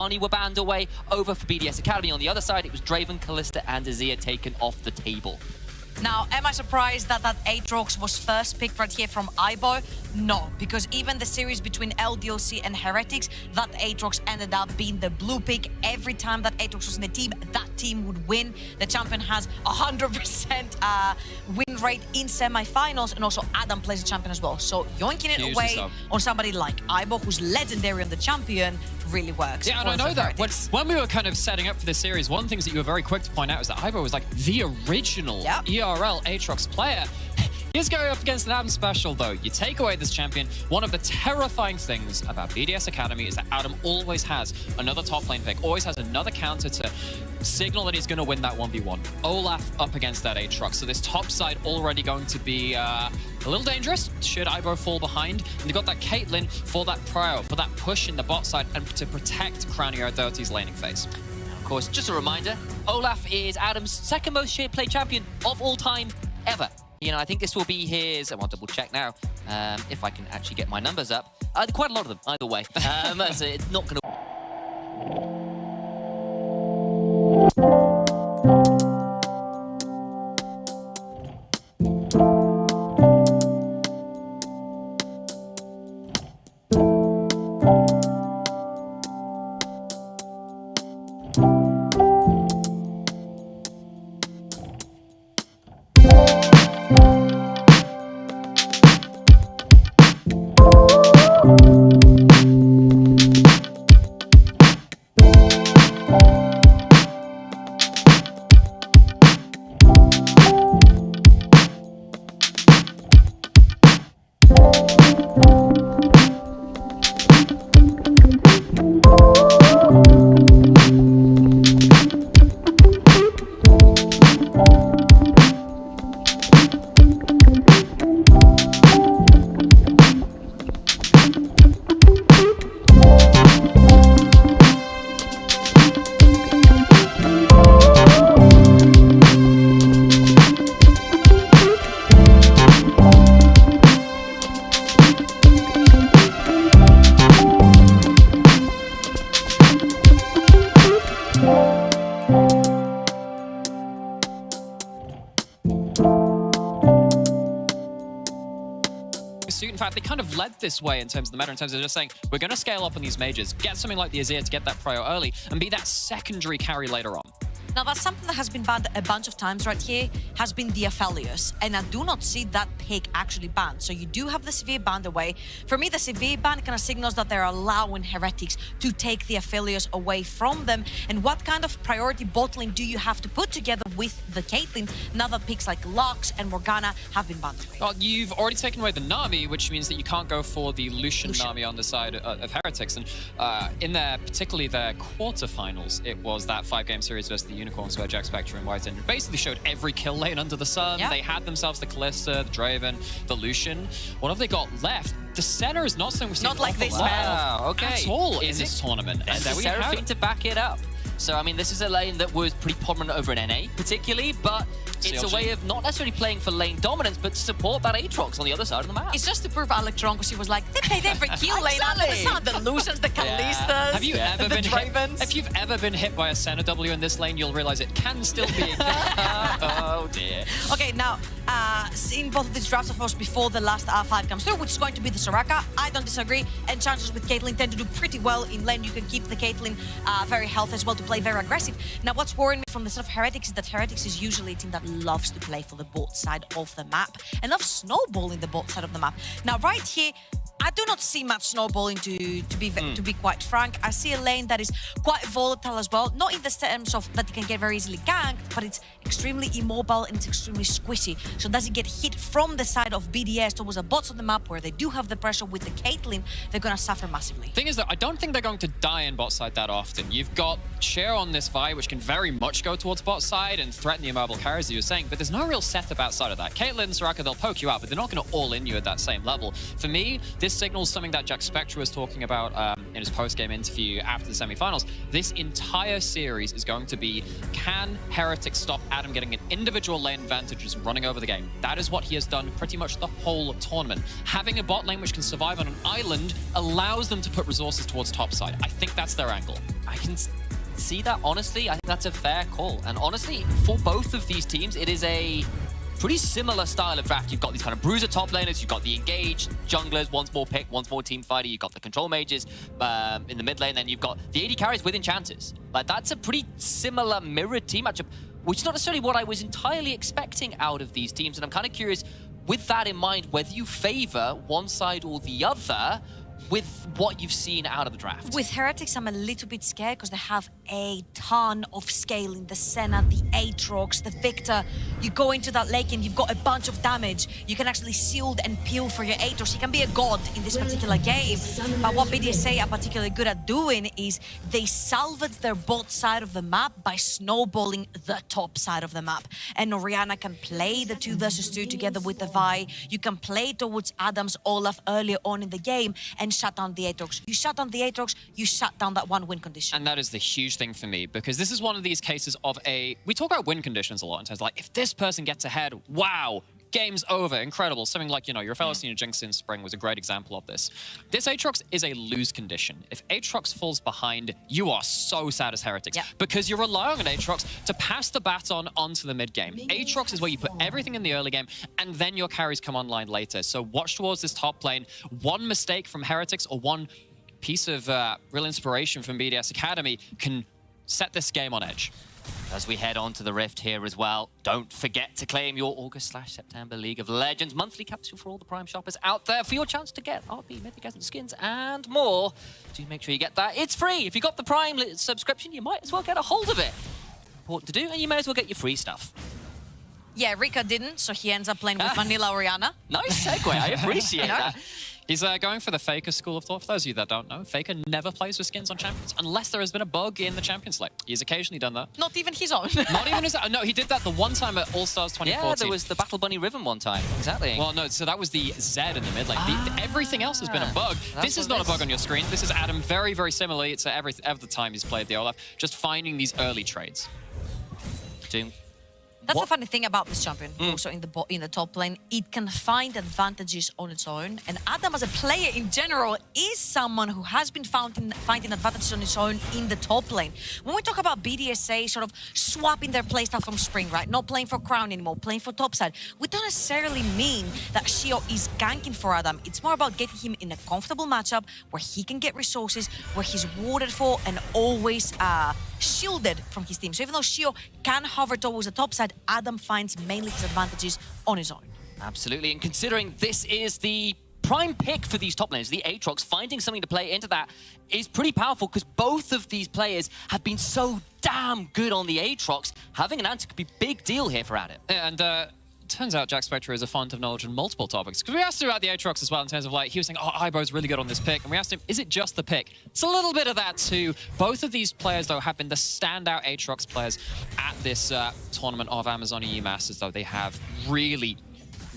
Arnie were banned away over for BDS Academy. On the other side, it was Draven, Kalista, and Azir taken off the table. Now, am I surprised that Aatrox was first picked right here from Ibo? No, because even the series between LDLC and Heretics, that Aatrox ended up being the blue pick. Every time that Aatrox was in the team, that team would win. The champion has 100% win rate in semi-finals, and also Adam plays the champion as well. So yoinking it away on somebody like Ibo, who's legendary on the champion, really works. Yeah, and I know that when we were kind of setting up for this series, one of the things that you were very quick to point out is that Ibo was like the original ERL Aatrox player. He's going up against an Adam special, though. You take away this champion. One of the terrifying things about BDS Academy is that Adam always has another top lane pick, always has another counter to signal that he's going to win that 1v1. Olaf up against that Aatrox. So this top side already going to be a little dangerous should Ibo fall behind. And they've got that Caitlyn for that prio, for that push in the bot side, and to protect Crowny.Dirty's laning phase. Of course, just a reminder, Olaf is Adam's second most played champion of all time ever. You know, I think this will be his, I want to double check now, if I can actually get my numbers up. Quite a lot of them, either way. So it's not going to... In fact, they kind of led this way in terms of the meta, in terms of just saying, we're going to scale up on these mages, get something like the Azir to get that prio early, and be that secondary carry later on. Now, that's something that has been banned a bunch of times right here, has been the Aphelios. And I do not see that pick actually banned. So you do have the severe ban away. For me, the severe ban kind of signals that they're allowing Heretics to take the Aphelios away from them. And what kind of priority bot lane do you have to put together with the Caitlyn now that picks like Lux and Morgana have been banned away? Well, you've already taken away the Nami, which means that you can't go for the Lucian Nami on the side of Heretics. And in their, particularly their quarterfinals, it was that 5-game series versus the Unicorns where Jack Spectre and White Engine basically showed every kill lane under the sun. Yep. They had themselves the Kalista, the Draven, the Lucian. What have they got left? The center is not something we've seen not like this, man. At all in this tournament. And there we have it to back it up. So, I mean, this is a lane that was pretty prominent over in NA, particularly, but it's a way of not necessarily playing for lane dominance, but to support that Aatrox on the other side of the map. It's just to prove Electron, because he was like, they played every kill lane under the sun. The Lucians, the Kalistas, have you ever the been Dravens. If you've ever been hit by a center W in this lane, you'll realize it can still be a kill. Oh, dear. Okay, now, seeing both of these drafts, of course, before the last 5 comes through, which is going to be the Soraka, I don't disagree. Enchantress with Caitlyn tend to do pretty well in lane. You can keep the Caitlyn very healthy as well to play very aggressive. Now, what's worrying me from the side of Heretics is that Heretics is usually a team that loves to play for the bot side of the map and loves snowballing the bot side of the map. Now, right here, I do not see much snowballing to be quite frank. I see a lane that is quite volatile as well. Not in the terms of that it can get very easily ganked, but it's extremely immobile and it's extremely squishy. So does it get hit from the side of BDS towards the bots of the map where they do have the pressure with the Caitlyn, they're going to suffer massively. Thing is that I don't think they're going to die in bot side that often. You've got Cher on this Vi, which can very much go towards bot side and threaten the immobile carries, as you were saying, but there's no real setup outside of that. Caitlyn, Soraka, they'll poke you out, but they're not going to all in you at that same level. For me, this signals something that Jack Spectre was talking about in in his post-game interview after the semifinals, this entire series is going to be, can Heretics stop Adam getting an individual lane advantage and running over the game? That is what he has done pretty much the whole tournament. Having a bot lane which can survive on an island allows them to put resources towards top side. I think that's their angle. I can see that, honestly. I think that's a fair call. And honestly, for both of these teams, it is a pretty similar style of draft. You've got these kind of bruiser top laners, you've got the engaged junglers, one's more pick, one's more team fighter, you've got the control mages in the mid lane, then you've got the AD carries with enchanters. Like, that's a pretty similar mirrored team matchup, which is not necessarily what I was entirely expecting out of these teams. And I'm kind of curious, with that in mind, whether you favor one side or the other with what you've seen out of the draft. With Heretics, I'm a little bit scared because they have a ton of scaling. The Senna, the Aatrox, the Victor. You go into that lake and you've got a bunch of damage. You can actually shield and peel for your Aatrox. You can be a god in this particular game. But what BDS are particularly good at doing is they salvage their bot side of the map by snowballing the top side of the map. And Orianna can play the 2 versus 2 together with the Vi. You can play towards Adam's Olaf earlier on in the game and shut down the Aatrox. You shut down the Aatrox, you shut down that one win condition. And that is the huge thing for me, because this is one of these cases of we talk about win conditions a lot in terms of like, if this person gets ahead, wow, game's over, incredible. Something like, you know, your fellow senior Jinx in Spring was a great example of this. This Aatrox is a lose condition. If Aatrox falls behind, you are so sad as Heretics, because you're relying on Aatrox to pass the baton onto the mid game. Aatrox is where you put everything in the early game, and then your carries come online later. So watch towards this top lane. One mistake from Heretics or one piece of real inspiration from BDS Academy can set this game on edge. As we head on to the Rift here as well, don't forget to claim your August/September League of Legends monthly capsule for all the Prime shoppers out there for your chance to get RP, Mythic Essence skins, and more. Do make sure you get that. It's free. If you got the Prime subscription, you might as well get a hold of it. Important to do, and you may as well get your free stuff. Yeah, Rika didn't, so he ends up playing with Vanilla Orianna. Nice segue. I appreciate that. He's going for the Faker school of thought. For those of you that don't know, Faker never plays with skins on champions unless there has been a bug in the champion select. He's occasionally done that. Not even his own. Not even his own. No, he did that the one time at All-Stars 2014. Yeah, there was the Battle Bunny Riven one time. Exactly. Well, no, so that was the Zed in the mid lane. Everything else has been a bug. This is not a bug on your screen. This is Adam very, very similarly. It's every time he's played the Olaf, just finding these early trades. That's the funny thing about this champion, also in the top lane. It can find advantages on its own. And Adam, as a player in general, is someone who has been finding advantages on its own in the top lane. When we talk about BDSA sort of swapping their playstyle from Spring, right? Not playing for Crown anymore, playing for topside. We don't necessarily mean that Shio is ganking for Adam. It's more about getting him in a comfortable matchup where he can get resources, where he's warded for and always shielded from his team. So even though Shio can hover towards the top side, Adam finds mainly his advantages on his own. Absolutely, and considering this is the prime pick for these top laners, the Aatrox, finding something to play into that is pretty powerful because both of these players have been so damn good on the Aatrox. Having an answer could be a big deal here for Adam. And turns out Jack Spectre is a font of knowledge on multiple topics. Because we asked him about the Aatrox as well in terms of like, he was saying, oh, Ibo's really good on this pick. And we asked him, is it just the pick? It's a little bit of that too. Both of these players, though, have been the standout Aatrox players at this tournament of Amazon EU Masters, though. They have really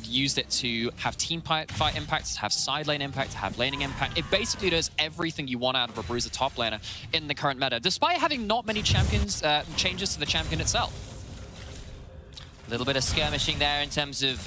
used it to have team fight impact, to have side lane impact, to have laning impact. It basically does everything you want out of a bruiser top laner in the current meta, despite having not many changes to the champion itself. A little bit of skirmishing there in terms of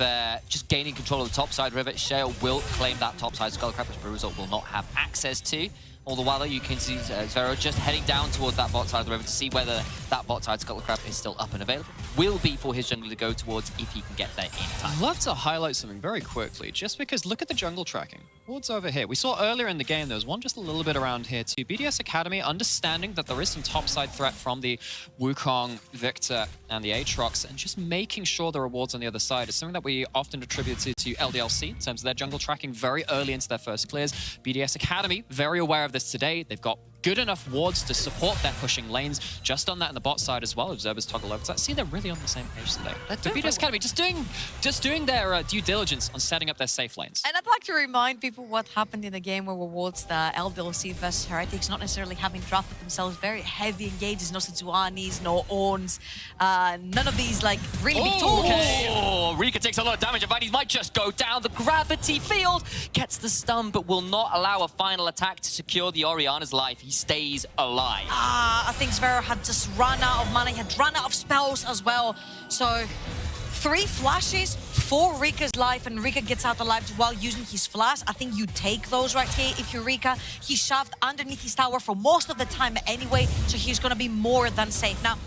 just gaining control of the top side. Rivet Shale will claim that top side Skullcrab, which Bruiser will not have access to. All the while, though, you can see Zero just heading down towards that bot side of the river to see whether that bot side Skullcrab is still up and available. Will be for his jungler to go towards if he can get there in time. I'd love to highlight something very quickly, just because look at the jungle tracking. What's over here? We saw earlier in the game, there was one just a little bit around here too. BDS Academy, understanding that there is some topside threat from the Wukong, Victor, and the Aatrox, and just making sure the rewards on the other side is something that we often attribute to LDLC in terms of their jungle tracking very early into their first clears. BDS Academy, very aware of this today. They've got good enough wards to support their pushing lanes. Just on that in the bot side as well. Observers toggle over to that. See, they're really on the same page today. The BDS Academy just doing their due diligence on setting up their safe lanes. And I'd like to remind people what happened in the game where we watched the LDLC versus Heretics, not necessarily having drafted themselves very heavy engages, no Sejuanis, no Orns, none of these like really big tools. Okay. Oh, Rika takes a lot of damage. Vitality might just go down. The gravity field gets the stun, but will not allow a final attack to secure the Orianna's life. He stays alive. I think Zvero had just run out of mana. He had run out of spells as well. So 3 flashes for Rika's life, and Rika gets out alive while using his flash. I think you take those right here if you're Rika. He's shoved underneath his tower for most of the time anyway, so he's going to be more than safe. Now,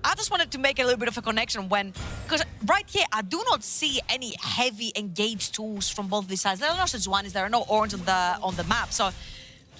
I just wanted to make a little bit of a connection because right here, I do not see any heavy engaged tools from both these sides. There are no Sejuanis, there are no Orns on the map, so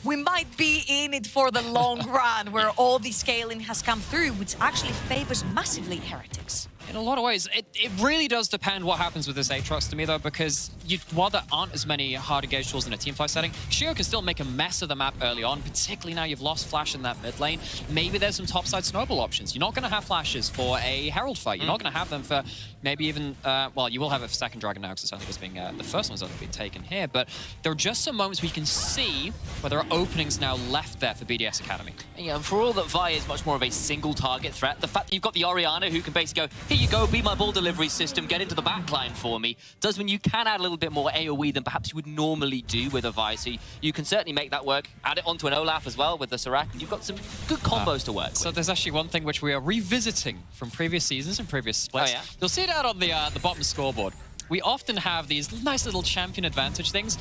we might be in it for the long run where all the scaling has come through, which actually favors massively Heretics. In a lot of ways, it really does depend what happens with this Aatrox to me, though, because while there aren't as many hard engage tools in a teamfight setting, Shio can still make a mess of the map early on, particularly now you've lost Flash in that mid lane. Maybe there's some topside snowball options. You're not going to have Flashes for a Herald fight. You're not going to have them for maybe even, well, you will have a second Dragon now, because it's only just being, the first one's only been taken here, but there are just some moments we can see where there are openings now left there for BDS Academy. Yeah, and for all that Vi is much more of a single target threat, the fact that you've got the Orianna who can basically go, here you go, be my ball delivery system, get into the backline for me, does mean you can add a little bit more AoE than perhaps you would normally do with a Vi. So you can certainly make that work. Add it onto an Olaf as well with the Soraka, and you've got some good combos to work with. So there's actually one thing which we are revisiting from previous seasons and previous splits. Oh, yeah? You'll see it out on the bottom scoreboard. We often have these nice little champion advantage things.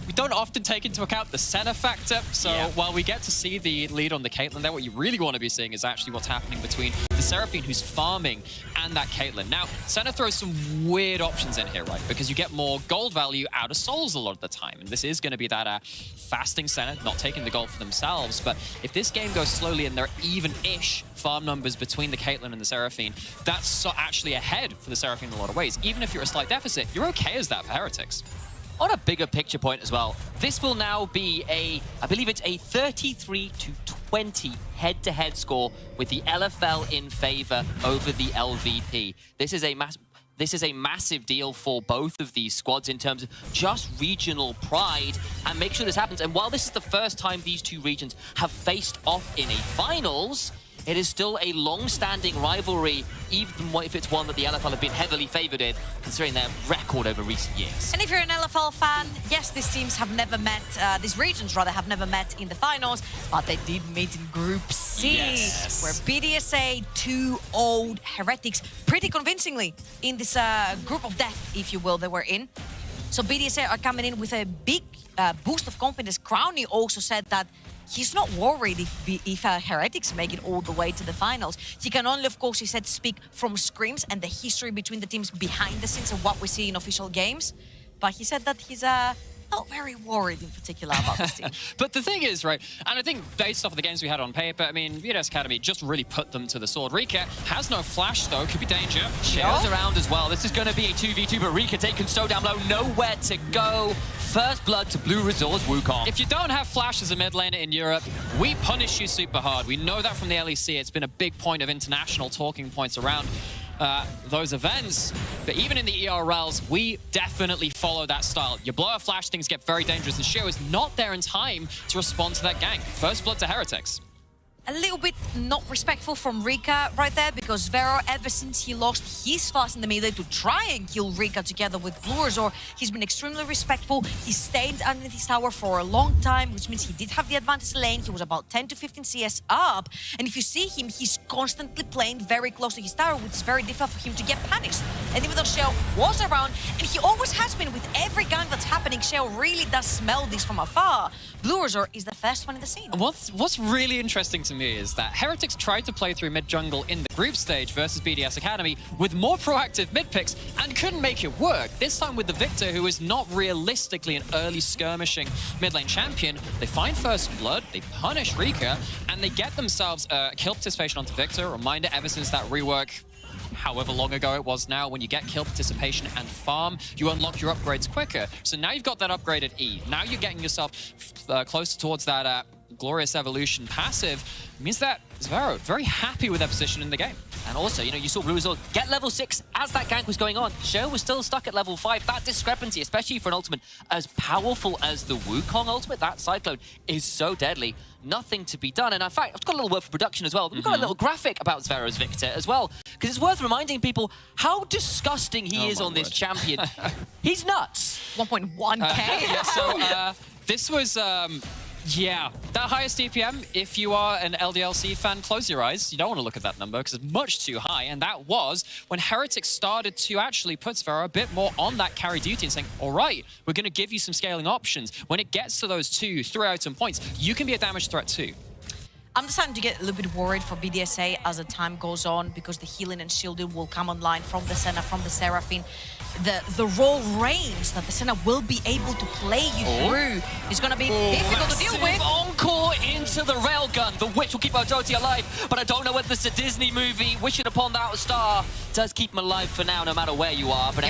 We don't often take into account the center factor, so while we get to see the lead on the Caitlyn there, what you really want to be seeing is actually what's happening between the Seraphine, who's farming, and that Caitlyn. Now, center throws some weird options in here, right? Because you get more gold value out of souls a lot of the time, and this is going to be that fasting center, not taking the gold for themselves, but if this game goes slowly and they're even-ish farm numbers between the Caitlyn and the Seraphine, that's actually ahead for the Seraphine in a lot of ways. Even if you're a slight deficit, you're okay as that for Heretics. On a bigger picture point as well, this will now be I believe it's a 33-20 head-to-head score with the LFL in favor over the LVP. This is a massive deal for both of these squads in terms of just regional pride, and make sure this happens. And while this is the first time these two regions have faced off in a finals, it is still a long-standing rivalry, even if it's one that the LFL have been heavily favored in, considering their record over recent years. And if you're an LFL fan, yes, these teams have never met, these regions rather have never met in the finals, but they did meet in Group C, where BDSA 2-0'd Heretics pretty convincingly in this group of death, if you will, they were in. So BDSA are coming in with a big boost of confidence. Crowny also said that he's not worried if Heretics make it all the way to the finals. He can only, of course, he said, speak from scrims and the history between the teams behind the scenes and what we see in official games. But he said that he's not very worried in particular about this team. But the thing is, right, and I think based off of the games we had on paper, I mean, VODS Academy just really put them to the sword. Rika has no flash, though. Could be danger. Shares around as well. This is going to be a 2v2, but Rika taken so down low. Nowhere to go. First blood to Blue Resorts Wukong. If you don't have flash as a mid laner in Europe, we punish you super hard. We know that from the LEC. It's been a big point of international talking points around those events. But even in the ERLs, we definitely follow that style. You blow a flash, things get very dangerous, and Shio is not there in time to respond to that gank. First blood to Heretics. A little bit not respectful from Rika right there, because Vero, ever since he lost his fast in the melee to try and kill Rika together with Blue Resort, he's been extremely respectful. He stayed underneath his tower for a long time, which means he did have the advantage lane. He was about 10 to 15 CS up. And if you see him, he's constantly playing very close to his tower, which is very difficult for him to get punished. And even though Shell was around, and he always has been with every gun that's happening, Shell really does smell this from afar. Blue Resort is the first one in the scene. What's really interesting to me is that Heretics tried to play through mid-jungle in the group stage versus BDS Academy with more proactive mid-picks and couldn't make it work. This time with the Victor, who is not realistically an early skirmishing mid-lane champion, they find first blood, they punish Rika, and they get themselves kill participation onto Victor. Reminder, ever since that rework, however long ago it was now, when you get kill participation and farm, you unlock your upgrades quicker. So now you've got that upgraded E. Now you're getting yourself closer towards that Glorious Evolution passive means that Zvero very happy with their position in the game. And also, you know, you saw Blue Resort get level 6 as that gank was going on. Show was still stuck at level 5. That discrepancy, especially for an ultimate as powerful as the Wukong ultimate, that Cyclone is so deadly. Nothing to be done. And in fact, I've got a little word for production as well. We've got a little graphic about Zvero's Victor as well. Because it's worth reminding people how disgusting he is on this champion. He's nuts. 1.1k. Yeah, so this was... yeah, that highest DPM, if you are an LDLC fan, close your eyes. You don't want to look at that number because it's much too high. And that was when Heretics started to actually put Zvero a bit more on that carry duty and saying, all right, we're going to give you some scaling options. When it gets to those 2-3 item points, you can be a damage threat too. I'm starting to get a little bit worried for BDSA as the time goes on because the healing and shielding will come online from the Senna, from the Seraphine. The raw range that the Senna will be able to play you through is going to be difficult to deal with. Encore into the railgun. The Witch will keep Odoti alive, but I don't know whether it's a Disney movie. Wishing upon that star does keep him alive for now, no matter where you are. But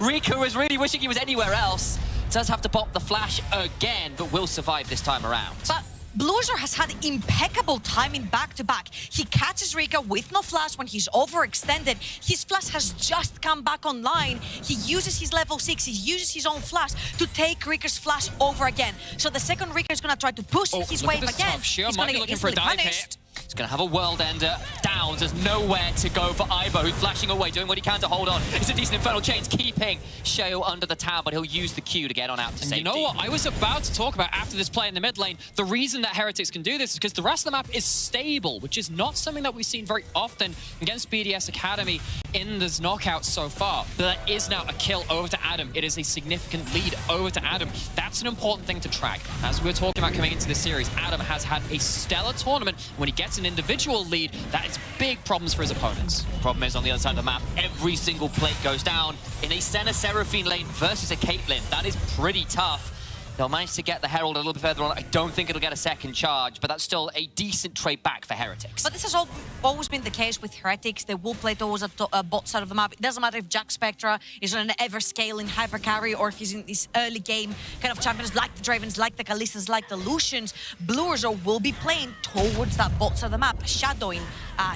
Rika was really wishing he was anywhere else. Does have to pop the flash again, but will survive this time around. But Bluezer has had impeccable timing back-to-back. He catches Rika with no flash when he's overextended. His flash has just come back online. He uses his level 6, he uses his own flash to take Rika's flash over again. So the second Rika is going to try to push his wave again. He's going to get instantly punished. He's going to have a world ender. Downs, there's nowhere to go for Ivo, who's flashing away, doing what he can to hold on. It's a decent Infernal Chains keeping Sheo under the tower, but he'll use the Q to get on out to safety. You know what? I was about to talk about after this play in the mid lane, the reason that Heretics can do this is because the rest of the map is stable, which is not something that we've seen very often against BDS Academy in this knockout so far. But that is now a kill over to Adam. It is a significant lead over to Adam. That's an important thing to track. As we were talking about coming into this series, Adam has had a stellar tournament. When he gets an individual lead, that is big problems for his opponents. Problem is, on the other side of the map, every single plate goes down in a Senna Seraphine lane versus a Caitlyn. That is pretty tough. They'll manage to get the Herald a little bit further on. I don't think it'll get a second charge, but that's still a decent trade back for Heretics. But this has always been the case with Heretics. They will play towards a bot side of the map. It doesn't matter if Jack Spectra is on an ever-scaling hyper carry or if he's in these early game kind of champions like the Dravens, like the Kalistans, like the Lucians. Bluers will be playing towards that bot side of the map, shadowing,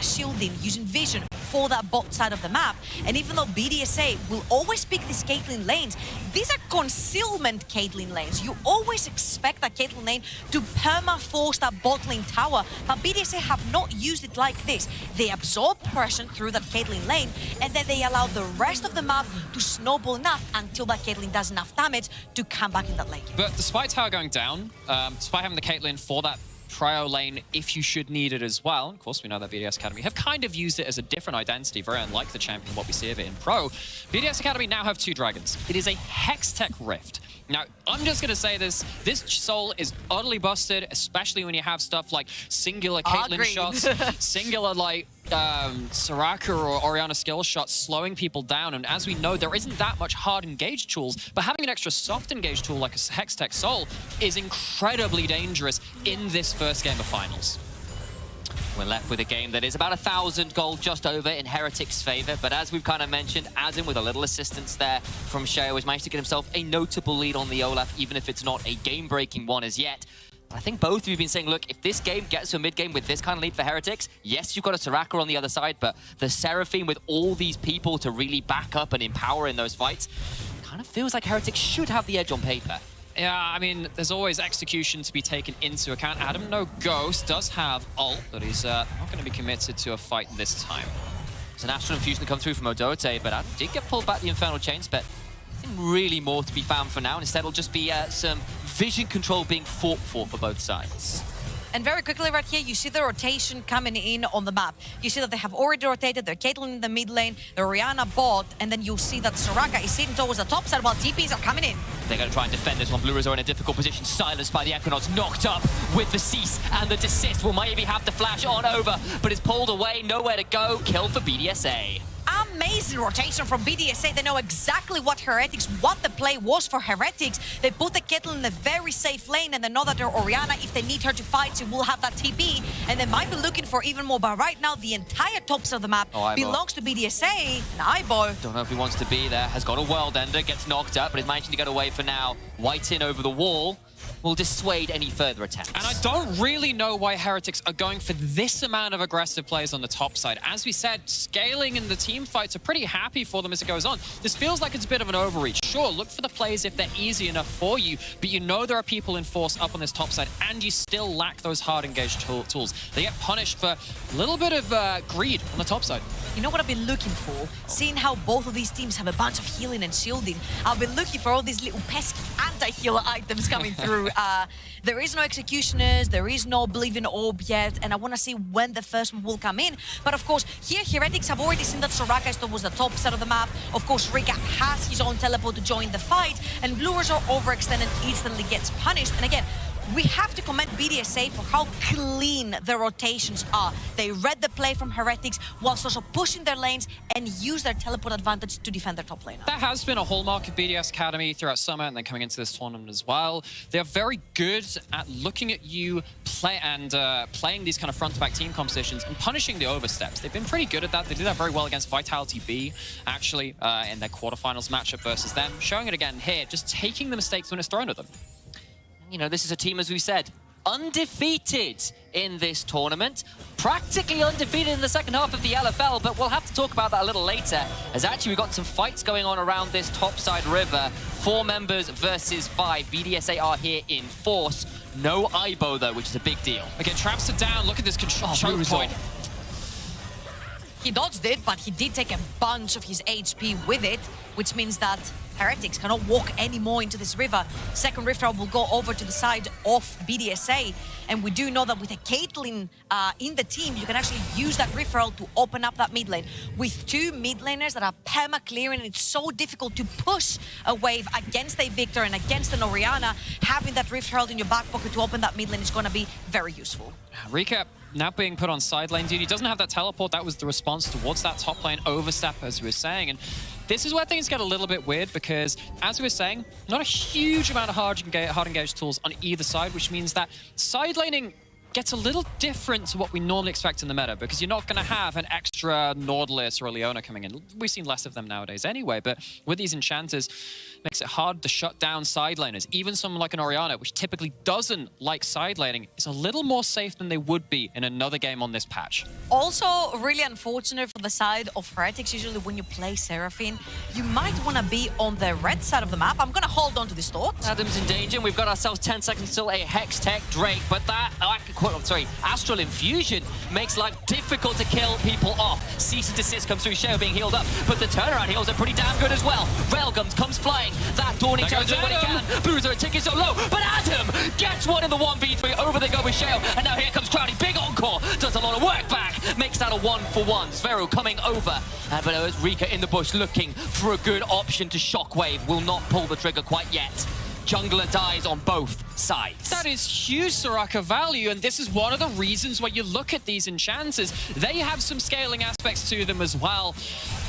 shielding, using vision for that bot side of the map. And even though BDSA will always pick these Caitlyn lanes, these are concealment Caitlyn lanes. You always expect that Caitlyn lane to perma-force that bot lane tower, but BDSA have not used it like this. They absorb pressure through that Caitlyn lane, and then they allow the rest of the map to snowball enough until that Caitlyn does enough damage to come back in that lane. But despite tower going down, despite having the Caitlyn for that Trio lane, if you should need it as well. Of course, we know that BDS Academy have kind of used it as a different identity, very unlike the champion, what we see of it in Pro. BDS Academy now have 2 dragons. It is a Hextech Rift. Now, I'm just going to say this soul is utterly busted, especially when you have stuff like singular Caitlyn shots, singular like Soraka or Orianna skill shots slowing people down. And as we know, there isn't that much hard engage tools, but having an extra soft engage tool like a Hextech Soul is incredibly dangerous in this first game of finals. We're left with a game that is about 1,000 gold, just over, in Heretics' favor. But as we've kind of mentioned, Azim, with a little assistance there from Sheo, has managed to get himself a notable lead on the Olaf, even if it's not a game-breaking one as yet. I think both of you have been saying, look, if this game gets to a mid-game with this kind of lead for Heretics, yes, you've got a Soraka on the other side, but the Seraphine with all these people to really back up and empower in those fights, kind of feels like Heretics should have the edge on paper. Yeah, I mean, there's always execution to be taken into account. Adam, no Ghost, does have ult, but he's not going to be committed to a fight this time. There's an Astral Infusion to come through from Odote, but Adam did get pulled back the Infernal Chains, but nothing really more to be found for now. Instead, it'll just be some vision control being fought for both sides. And very quickly right here, you see the rotation coming in on the map. You see that they have already rotated, their Caitlyn in the mid lane, the Orianna bot, and then you'll see that Soraka is sitting towards the top side while TPs are coming in. They're going to try and defend this one. Bluers are in a difficult position, silenced by the Equinox, knocked up with the cease and the desist. Will maybe have the flash on over, but it's pulled away, nowhere to go. Kill for BDSA. Amazing rotation from BDSA. They know exactly what the play was for Heretics. They put the Caitlyn in a very safe lane, and they know that their Orianna, if they need her to fight, she will have that TP, and they might be looking for even more. But right now, the entire tops of the map belongs to BDSA. And Ibo, don't know if he wants to be there. Has got a world ender, gets knocked up, but is managing to get away for now. White in over the wall. will dissuade any further attempts. And I don't really know why Heretics are going for this amount of aggressive plays on the top side. As we said, scaling and the team fights are pretty happy for them as it goes on. This feels like it's a bit of an overreach. Sure, look for the plays if they're easy enough for you, but you know there are people in force up on this top side, and you still lack those hard engaged tools. They get punished for a little bit of greed on the top side. You know what I've been looking for? Seeing how both of these teams have a bunch of healing and shielding, I've been looking for all these little pesky anti-healer items coming through. There is no Executioners, there is no Oblivion Orb yet, and I want to see when the first one will come in. But of course, here Heretics have already seen that Soraka is towards the top side of the map. Of course, Rika has his own teleport to join the fight, and Blurs are overextended, instantly gets punished. And again, we have to commend BDSA for how clean the rotations are. They read the play from Heretics whilst also pushing their lanes and use their teleport advantage to defend their top laner. That has been a hallmark of BDS Academy throughout summer and then coming into this tournament as well. They're very good at looking at you play and playing these kind of front-to-back team compositions and punishing the oversteps. They've been pretty good at that. They did that very well against Vitality.Bee, actually, in their quarterfinals matchup versus them. Showing it again here, just taking the mistakes when it's thrown at them. You know, this is a team, as we said, undefeated in this tournament, practically undefeated in the second half of the LFL, but we'll have to talk about that a little later, as actually we've got some fights going on around this topside river. 4 members versus 5. BDSA are here in force. No Ibo, though, which is a big deal. Again, traps are down. Look at this control choke point. He dodged it, but he did take a bunch of his HP with it, which means that Heretics cannot walk anymore into this river. Second Rift Herald will go over to the side of BDSA, and we do know that with a Caitlyn in the team, you can actually use that Rift Herald to open up that mid lane. With 2 mid laners that are perma-clearing, it's so difficult to push a wave against a Victor and against an Orianna. Having that Rift Herald in your back pocket to open that mid lane is going to be very useful. Recap. Now being put on side lane duty, doesn't have that teleport. That was the response towards that top lane overstep, as we were saying. And this is where things get a little bit weird because, as we were saying, not a huge amount of hard engaged tools on either side, which means that side laning gets a little different to what we normally expect in the meta, because you're not going to have an extra Nautilus or a Leona coming in. We've seen less of them nowadays anyway, but with these enchanters, makes it hard to shut down side laners. Even someone like an Orianna, which typically doesn't like side laning, is a little more safe than they would be in another game on this patch. Also, really unfortunate for the side of Heretics. Usually when you play Seraphine, you might want to be on the red side of the map. I'm going to hold on to this thought. Adam's in danger. We've got ourselves 10 seconds till a Hex Tech Drake, but that, Astral Infusion makes life difficult to kill people off. Cease and desist comes through, Sheo being healed up, but the turnaround heals are pretty damn good as well. Railguns comes flying. That Dawning Terror doing what he can. Blues are a ticket so low, but Adam gets one in the 1v3. Over they go with Sheo, and now here comes Crowley. Big encore, does a lot of work back, makes that a 1-for-1. Zveru coming over, but it's Rika in the bush looking for a good option to shockwave. Will not pull the trigger quite yet. Jungler dies on both sides. That is huge Soraka value, and this is one of the reasons why you look at these enchanters. They have some scaling aspects to them as well.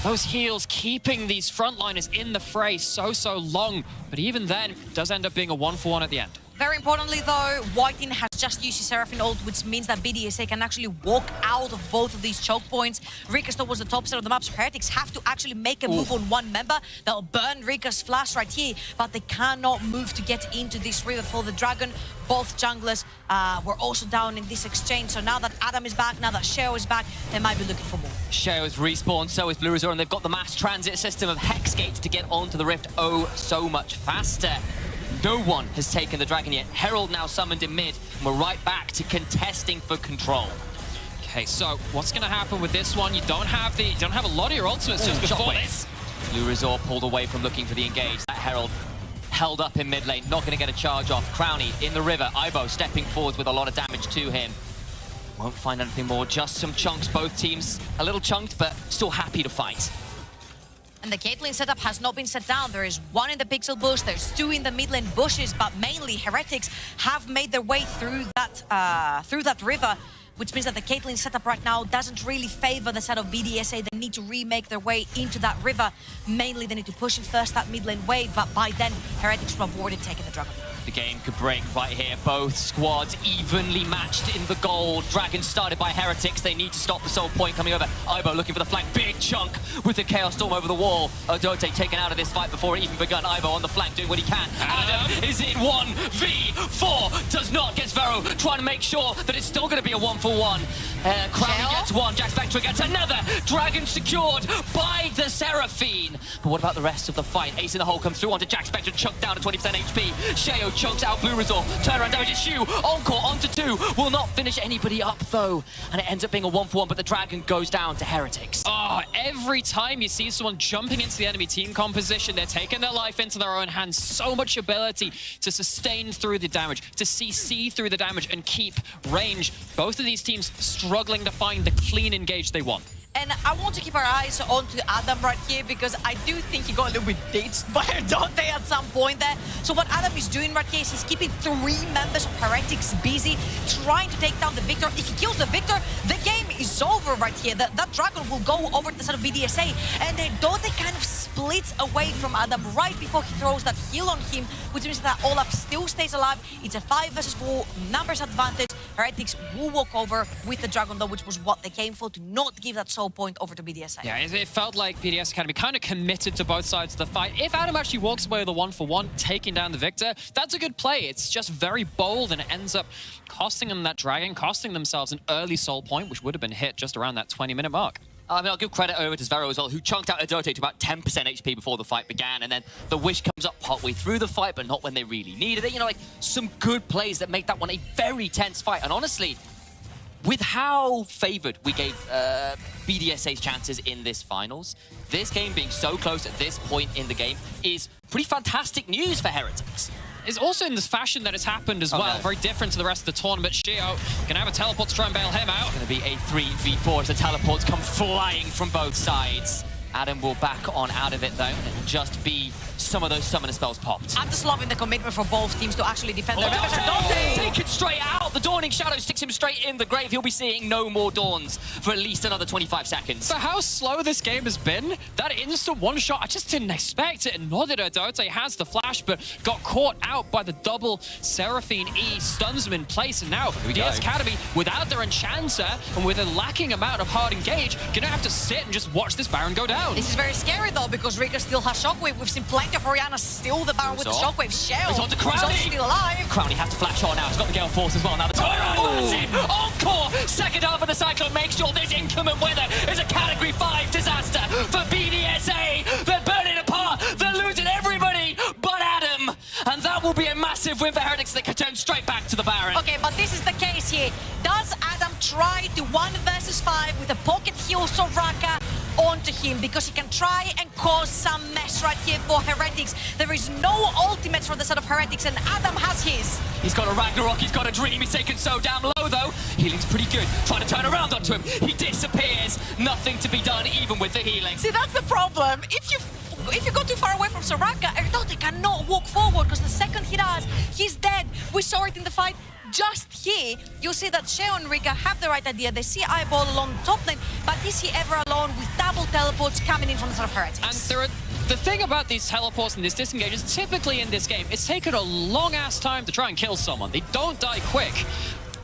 Those heals keeping these frontliners in the fray so long, but even then, it does end up being a 1-for-1 at the end. Very importantly, though, Whiting has just used his Seraphine ult, which means that BDSA can actually walk out of both of these choke points. Rika's towards the top side of the map, so Heretics have to actually make a move on one member. They'll burn Rika's flash right here, but they cannot move to get into this river for the Dragon. Both junglers were also down in this exchange, so now that Adam is back, now that Sheo is back, they might be looking for more. Sheo is respawned, so is Blue Resort, and they've got the mass transit system of Hex Gates to get onto the Rift so much faster. No one has taken the Dragon yet. Herald now summoned in mid, and we're right back to contesting for control. Okay, so what's going to happen with this one? You don't have a lot of your ultimates just before this. Blue Resort pulled away from looking for the engage. That Herald held up in mid lane, not going to get a charge off. Crowley in the river. Ibo stepping forwards with a lot of damage to him. Won't find anything more, just some chunks. Both teams a little chunked, but still happy to fight. And the Caitlyn setup has not been set down. There is 1 in the pixel bush, there's 2 in the mid lane bushes, but mainly Heretics have made their way through that river, which means that the Caitlyn setup right now doesn't really favor the side of BDSA. They need to remake their way into that river. Mainly they need to push in first that mid lane wave, but by then Heretics will have already taken the Dragon. The game could break right here. Both squads evenly matched in the gold. Dragon started by Heretics. They need to stop the soul point coming over. Ibo looking for the flank. Big chunk with the Chaos Storm over the wall. Odote taken out of this fight before it even begun. Ibo on the flank doing what he can. Adam is in 1v4. Does not get Zvero. Trying to make sure that it's still going to be a 1-for-1. Crowley gets one. Jack Spectre gets another. Dragon secured by the Seraphine. But what about the rest of the fight? Ace in the hole comes through onto Jack Spectre. Chunked down to 20% HP. Sheo chunks out Blue Resort. Turnaround damage is Shu. Encore onto 2. Will not finish anybody up though. And it ends up being a 1-for-1, but the Dragon goes down to Heretics. Oh, every time you see someone jumping into the enemy team composition, they're taking their life into their own hands. So much ability to sustain through the damage, to CC through the damage and keep range. Both of these teams struggling to find the clean engage they want. And I want to keep our eyes onto Adam right here because I do think he got a little bit ditched by Dante at some point there. So what Adam is doing right here is he's keeping 3 members of Heretics busy, trying to take down the Victor. If he kills the Victor, the game is over right here. That Dragon will go over to the side of BDSA, and Dante kind of splits away from Adam right before he throws that heal on him, which means that Olaf still stays alive. It's a 5 versus 4 numbers advantage. Heretics will walk over with the Dragon though, which was what they came for, to not give that soul point over to BDSA. Yeah, it felt like BDS Academy kind of committed to both sides of the fight. If Adam actually walks away with a 1-for-1, taking down the Victor, that's a good play. It's just very bold, and it ends up costing them that Dragon, costing themselves an early soul point, which would have been hit just around that 20-minute mark. I mean, I'll give credit over to Zvero as well, who chunked out Adote to about 10% HP before the fight began, and then the Wish comes up partway through the fight, but not when they really needed it. You know, like, some good plays that make that one a very tense fight. And honestly, with how favored we gave BDSA's chances in this finals, this game being so close at this point in the game is pretty fantastic news for Heretics. It's also in this fashion that it's happened as well. No. Very different to the rest of the tournament. Sheo can have a teleport to try and bail him out. It's going to be a 3v4 as the teleports come flying from both sides. Adam will back on out of it though, and it'll just be some of those summoner spells popped. I'm just loving the commitment for both teams to actually defend their members. Take it straight out! The Dawning Shadow sticks him straight in the grave. He'll be seeing no more Dawns for at least another 25 seconds. For how slow this game has been, that instant one-shot, I just didn't expect it. And nor did Adote. Has the flash, but got caught out by the double Seraphine E. Stuns him in place, and now BDS Academy, without their Enchanter and with a lacking amount of hard engage, gonna have to sit and just watch this Baron go down. This is very scary though, because Rika still has Shockwave. We've seen plenty of Orianna steal the Baron with the Shockwave. Shell He's on to Crowley. is also still alive. Crowley has to flash on now. He's got the Gale Force as well. Now the massive encore. Second half of the Cyclone makes sure this inclement weather is a Category 5 disaster for BDSA. They're burning apart. They're losing everybody but Adam. And that will be a massive win for Heretics that can turn straight back to the Baron. Okay, but this is the case here. Does Adam try to 1 versus 5 with a pocket heal Soraka onto him, because he can try and cause some mess right here for Heretics? There is no ultimates for the side of Heretics, and Adam has his. He's got a Ragnarok, he's got a Dream, he's taken so down low though. Healing's pretty good. Trying to turn around onto him. He disappears. Nothing to be done even with the healing. See, that's the problem. If you go too far away from Soraka, Erdote cannot walk forward, because the second he does, he's dead. We saw it in the fight just here. You'll see that Sheo and Rika have the right idea. They see Eyeball along the top lane, but is he ever alone with double teleports coming in from the side of Heretics? And the thing about these teleports and this disengage is typically in this game, it's taken a long-ass time to try and kill someone. They don't die quick.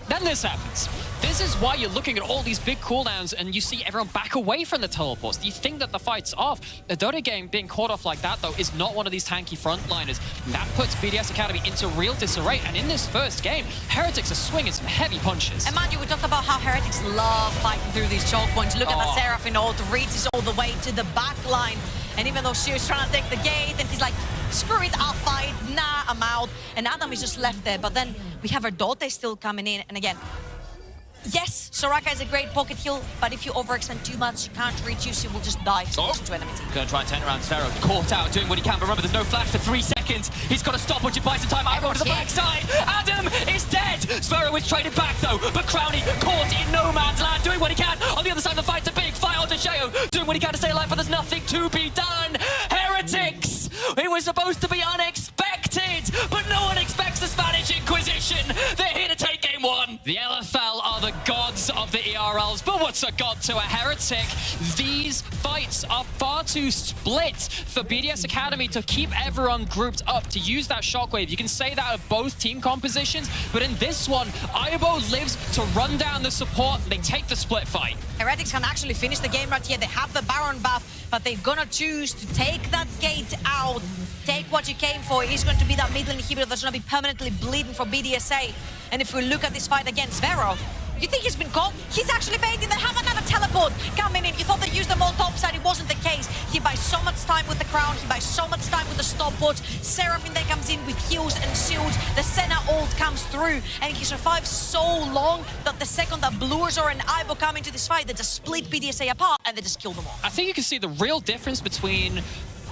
Then this happens. This is why you're looking at all these big cooldowns and you see everyone back away from the teleports. You think that the fight's off. The Dota game being caught off like that, though, is not one of these tanky frontliners. That puts BDS Academy into real disarray. And in this first game, Heretics are swinging some heavy punches. And mind you, we talked about how Heretics love fighting through these choke points. Look at that Seraphine ult, reaches all the way to the back line. And even though Shio's trying to take the gate, and he's like, screw it, I'll fight, nah, I'm out. And Adam is just left there. But then we have Erdote still coming in. And again, yes, Soraka is a great pocket heal, but if you overextend too much, you can't reach you, so you will just die to enemy team. Gonna try and turn around Sphero. Caught out, doing what he can, but remember, there's no flash for 3 seconds. He's got to stop, which buys some time. I go to the backside. Adam is dead. Sphero is traded back, though, but Crowley caught in no man's land, doing what he can. On the other side of the fight, it's a big fight onto Sheo, doing what he can to stay alive, but there's nothing to be done. Heretics! It was supposed to be unexpected, but no one expects the Spanish Inquisition. They're here to take game 1. The LFL are the gods of the ERLs, but what's a god to a heretic? These fights are far too split for BDS Academy to keep everyone grouped up, to use that shockwave. You can say that of both team compositions, but in this one, Aibo lives to run down the support. They take the split fight. Heretics can actually finish the game right here. They have the Baron buff, but they're gonna choose to take that gate out. Take what you came for. It is going to be that mid lane inhibitor that's gonna be permanently bleeding for BDSA. And if we look at this fight against Vero, you think he's been caught? He's actually baiting. They have another teleport coming in. You thought they used them all topside. It wasn't the case. He buys so much time with the crown. He buys so much time with the stopwatch. Seraphine then comes in with heals and shields. The Senna ult comes through, and he survives so long that the second that Bluazor and Aibo come into this fight, they just split BDSA apart and they just kill them all. I think you can see the real difference between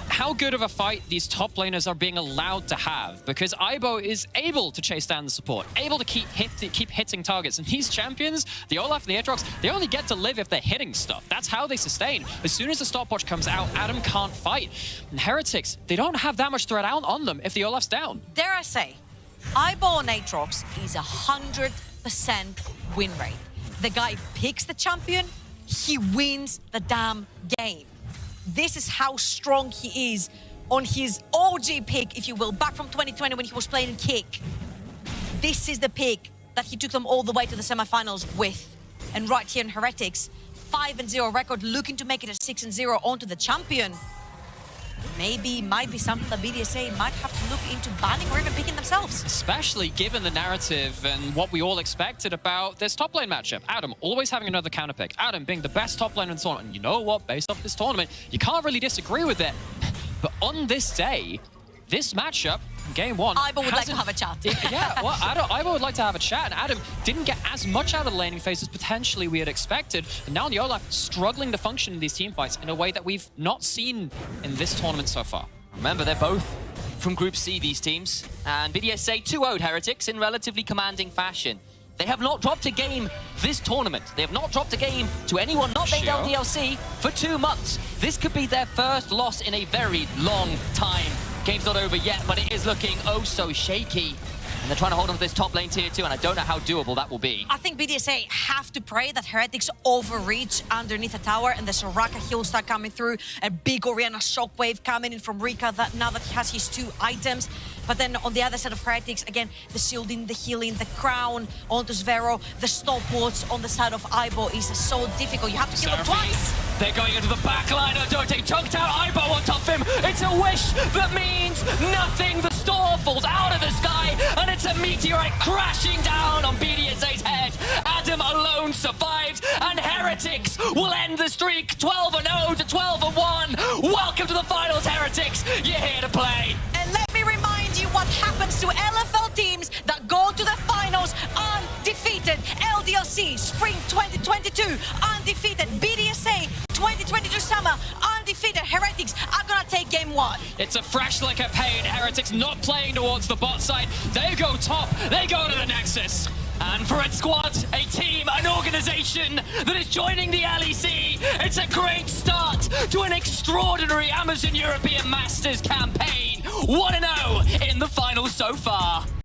how good of a fight these top laners are being allowed to have, because Aibo is able to chase down the support, able to keep hitting targets, and these champions, the Olaf and the Aatrox, they only get to live if they're hitting stuff. That's how they sustain. As soon as the stopwatch comes out, Adam can't fight. And Heretics, they don't have that much threat out on them if the Olaf's down. Dare I say, Aibo on Aatrox is 100% win rate. The guy picks the champion, he wins the damn game. This is how strong he is on his OG pick, if you will, back from 2020 when he was playing Kick. This is the pick that he took them all the way to the semifinals with. And right here in Heretics, 5-0 record, looking to make it a 6-0 onto the champion. Maybe might be something that BDSA might have to look into banning or even picking themselves. Especially given the narrative and what we all expected about this top lane matchup. Adam always having another counter pick. Adam being the best top lane in the tournament. And you know what? Based off this tournament, you can't really disagree with it. But on this day, this matchup, game one, Aibo would like to have a chat. Yeah, well, Aibo would like to have a chat, and Adam didn't get as much out of the laning phase as potentially we had expected. And now the Olaf struggling to function in these team fights in a way that we've not seen in this tournament so far. Remember, they're both from Group C, these teams, and BDSA 2-0'd Heretics in relatively commanding fashion. They have not dropped a game this tournament. They have not dropped a game to anyone not named LDLC for 2 months. This could be their first loss in a very long time. Game's not over yet, but it is looking oh so shaky. And they're trying to hold on to this top lane tier 2, and I don't know how doable that will be. I think BDSA have to pray that Heretics overreach underneath the tower and the Soraka heal start coming through. A big Orianna shockwave coming in from Rika now that he has his 2 items. But then on the other side of Heretics, again, the shielding, the healing, the crown onto Zvero, the stopwatch on the side of Aibo is so difficult. You have to kill him twice. They're going into the back line. Adote chunked out Aibo on top of him. It's a wish that means nothing. The star falls out of the sky, and it's a meteorite crashing down on BDSA's head. Adam alone survives, and Heretics will end the streak 12-0 to 12-1. Welcome to the finals, Heretics. You're here to play. And let me remind you what happens to LFL teams that go to the finals undefeated. LDLC Spring 2022 undefeated. BDSA 2022 Summer undefeated. Heretics are gonna take game 1. It's a fresh lick of pain. Heretics not playing towards the bot side. They go top. They go to the Nexus. And for its squad, a team, an organization that is joining the LEC, it's a great start to an extraordinary Amazon European Masters campaign. 1-0 in the finals so far.